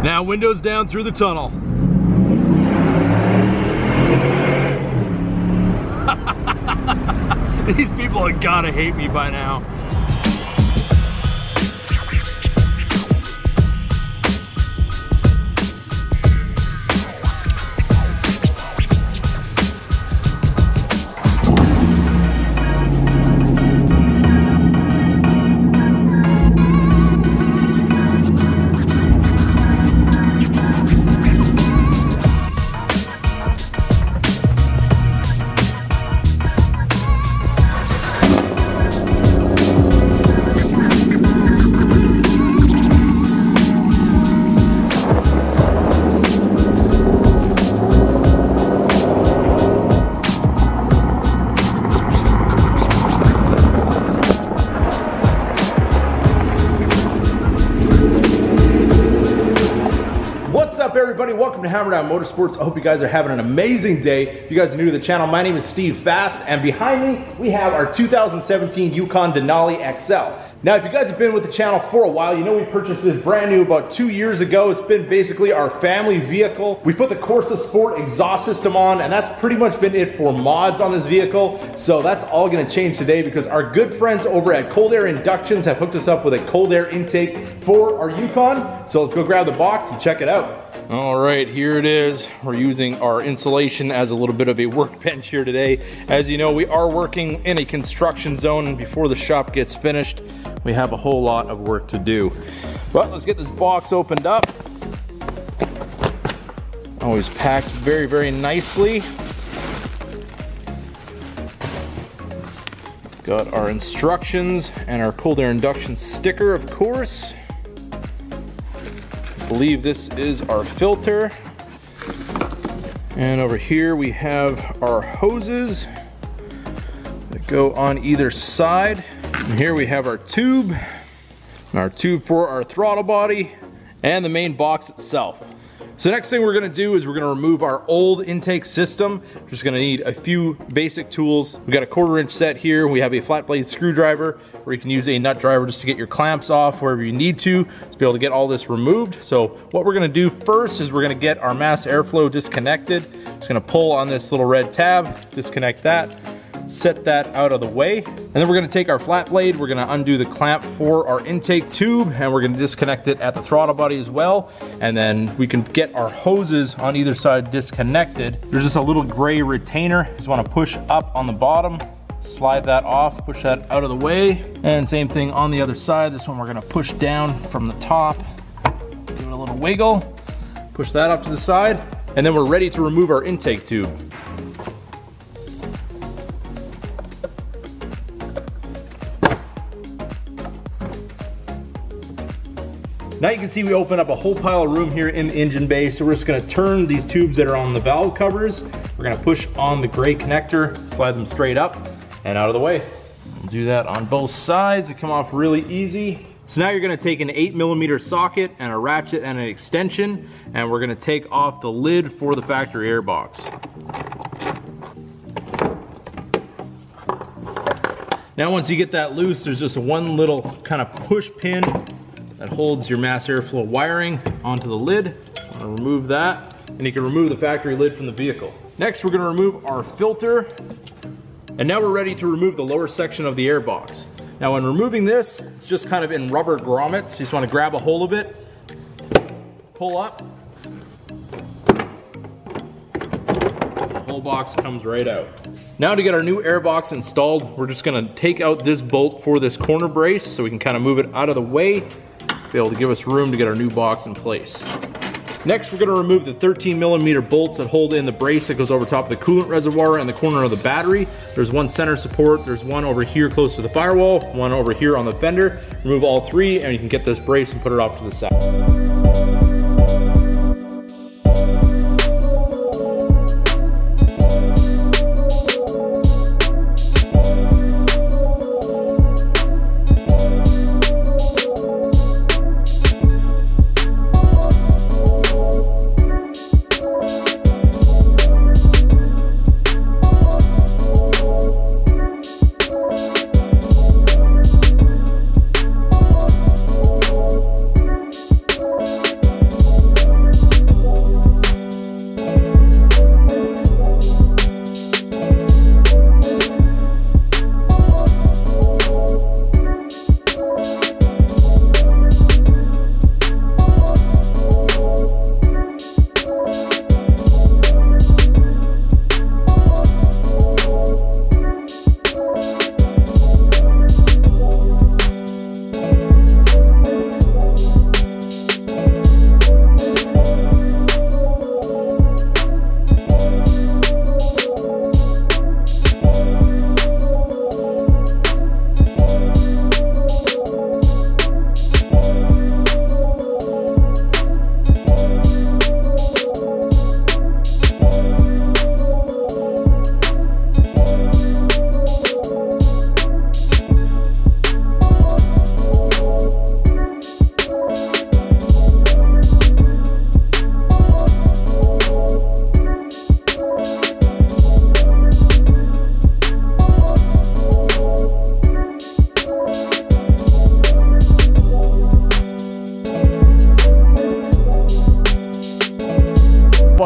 Now windows down through the tunnel. These people have gotta hate me by now. Everybody, welcome to Hammerdown Motorsports. I hope you guys are having an amazing day. If you guys are new to the channel, my name is Steve Fast, and behind me we have our 2017 Yukon Denali XL. Now, if you guys have been with the channel for a while, you know we purchased this brand new about 2 years ago. It's been basically our family vehicle. We put the Corsa Sport exhaust system on, and that's pretty much been it for mods on this vehicle. So that's all gonna change today because our good friends over at Cold Air Inductions have hooked us up with a cold air intake for our Yukon. So let's go grab the box and check it out. All right, here it is. We're using our insulation as a little bit of a workbench here today. As you know, we are working in a construction zone, and before the shop gets finished, we have a whole lot of work to do. But let's get this box opened up. Always packed very, very nicely. Got our instructions and our cold air induction sticker, of course. I believe this is our filter. And over here we have our hoses that go on either side. And here we have our tube for our throttle body, and the main box itself. So next thing we're gonna do is we're gonna remove our old intake system. We're just gonna need a few basic tools. We got a 1/4 inch set here. We have a flat blade screwdriver, or you can use a nut driver just to get your clamps off wherever you need to be able to get all this removed. So what we're gonna do first is we're gonna get our mass airflow disconnected. Just gonna pull on this little red tab, disconnect that, set that out of the way. And then we're gonna take our flat blade, we're gonna undo the clamp for our intake tube, and we're gonna disconnect it at the throttle body as well. And then we can get our hoses on either side disconnected. There's just a little gray retainer. Just wanna push up on the bottom, slide that off, push that out of the way. And same thing on the other side. This one we're gonna push down from the top, give it a little wiggle, push that up to the side, and then we're ready to remove our intake tube. Now you can see we open up a whole pile of room here in the engine bay, so we're just gonna turn these tubes that are on the valve covers. We're gonna push on the gray connector, slide them straight up and out of the way. We'll do that on both sides. They come off really easy. So now you're gonna take an 8mm socket and a ratchet and an extension, and we're gonna take off the lid for the factory air box. Now once you get that loose, there's just one little kind of push pin that holds your mass airflow wiring onto the lid. I'm gonna remove that, and you can remove the factory lid from the vehicle. Next, we're gonna remove our filter, and now we're ready to remove the lower section of the air box. Now when removing this, it's just kind of in rubber grommets. You just wanna grab a hold of it, pull up, the whole box comes right out. Now to get our new air box installed, we're just gonna take out this bolt for this corner brace so we can kind of move it out of the way, be able to give us room to get our new box in place. Next, we're gonna remove the 13mm bolts that hold in the brace that goes over top of the coolant reservoir and the corner of the battery. There's one center support, there's one over here close to the firewall, one over here on the fender. Remove all three and you can get this brace and put it off to the side.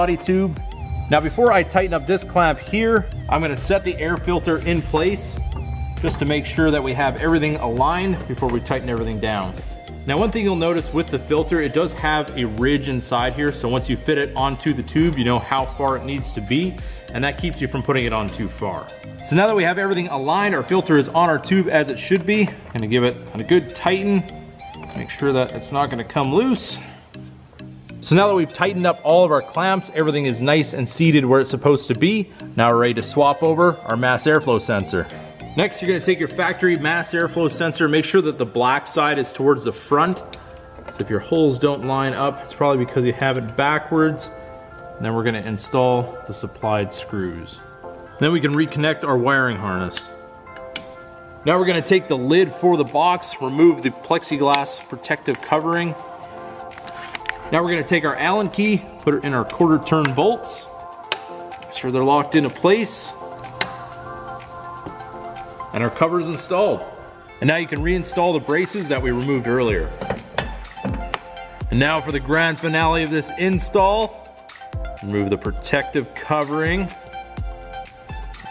body tube. Now before I tighten up this clamp here, I'm gonna set the air filter in place just to make sure that we have everything aligned before we tighten everything down. Now one thing you'll notice with the filter, it does have a ridge inside here, so once you fit it onto the tube, you know how far it needs to be, and that keeps you from putting it on too far. So now that we have everything aligned, our filter is on our tube as it should be. I'm gonna give it a good tighten, make sure that it's not gonna come loose. So now that we've tightened up all of our clamps, everything is nice and seated where it's supposed to be. Now we're ready to swap over our mass airflow sensor. Next, you're gonna take your factory mass airflow sensor, make sure that the black side is towards the front. So if your holes don't line up, it's probably because you have it backwards. And then we're gonna install the supplied screws. Then we can reconnect our wiring harness. Now we're gonna take the lid for the box, remove the plexiglass protective covering. Now we're gonna take our Allen key, put it in our quarter turn bolts. Make sure they're locked into place. And our cover's installed. And now you can reinstall the braces that we removed earlier. And now for the grand finale of this install, remove the protective covering.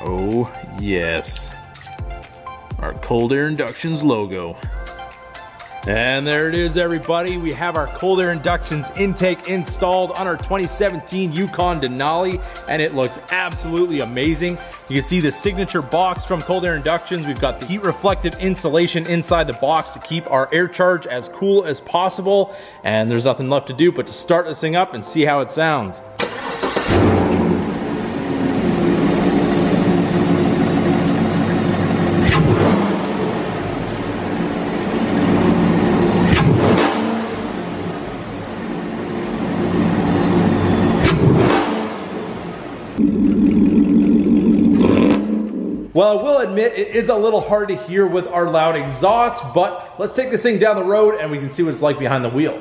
Oh yes, our Cold Air Inductions logo. And there it is, everybody. We have our Cold Air Inductions intake installed on our 2017 Yukon Denali, and it looks absolutely amazing. You can see the signature box from Cold Air Inductions. We've got the heat reflective insulation inside the box to keep our air charge as cool as possible. And there's nothing left to do but to start this thing up and see how it sounds. Well, I will admit it is a little hard to hear with our loud exhaust, but let's take this thing down the road and we can see what it's like behind the wheel.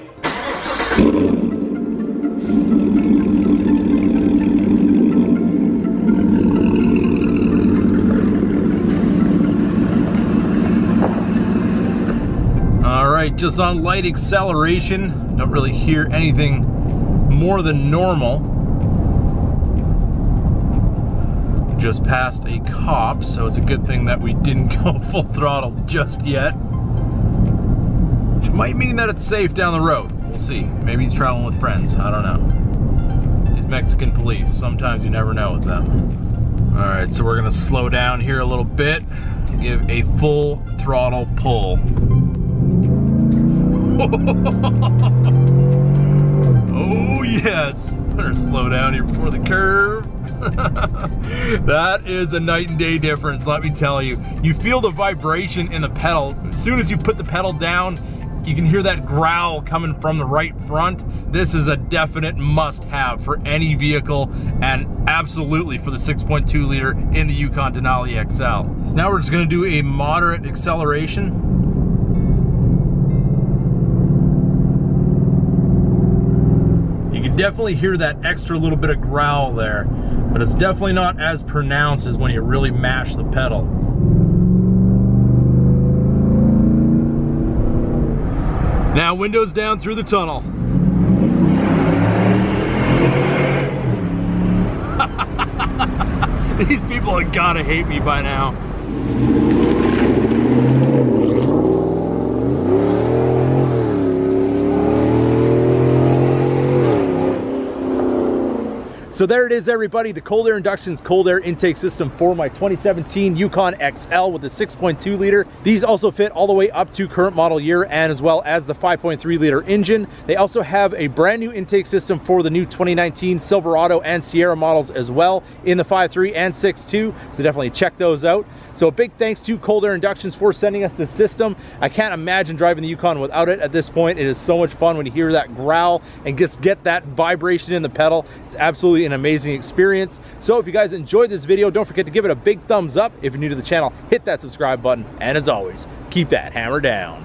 All right, just on light acceleration, don't really hear anything more than normal. Just passed a cop, so it's a good thing that we didn't go full throttle just yet. Which might mean that it's safe down the road. We'll see. Maybe he's traveling with friends. I don't know. These Mexican police, sometimes you never know with them. All right, so we're gonna slow down here a little bit, give a full throttle pull. Oh yes, better slow down here before the curve. That is a night and day difference, let me tell you. You feel the vibration in the pedal. As soon as you put the pedal down, you can hear that growl coming from the right front. This is a definite must-have for any vehicle, and absolutely for the 6.2 liter in the Yukon Denali XL. So now we're just gonna do a moderate acceleration. You can definitely hear that extra little bit of growl there, but it's definitely not as pronounced as when you really mash the pedal. Now windows down through the tunnel. These people have gotta hate me by now. So there it is, everybody, the Cold Air Inductions cold air intake system for my 2017 Yukon XL with the 6.2 liter. These also fit all the way up to current model year, and as well as the 5.3 liter engine. They also have a brand new intake system for the new 2019 Silverado and Sierra models as well in the 5.3 and 6.2, so definitely check those out. So a big thanks to Cold Air Inductions for sending us this system. I can't imagine driving the Yukon without it at this point. It is so much fun when you hear that growl and just get that vibration in the pedal. It's absolutely an amazing experience. So if you guys enjoyed this video, don't forget to give it a big thumbs up. If you're new to the channel, hit that subscribe button. And as always, keep that hammer down.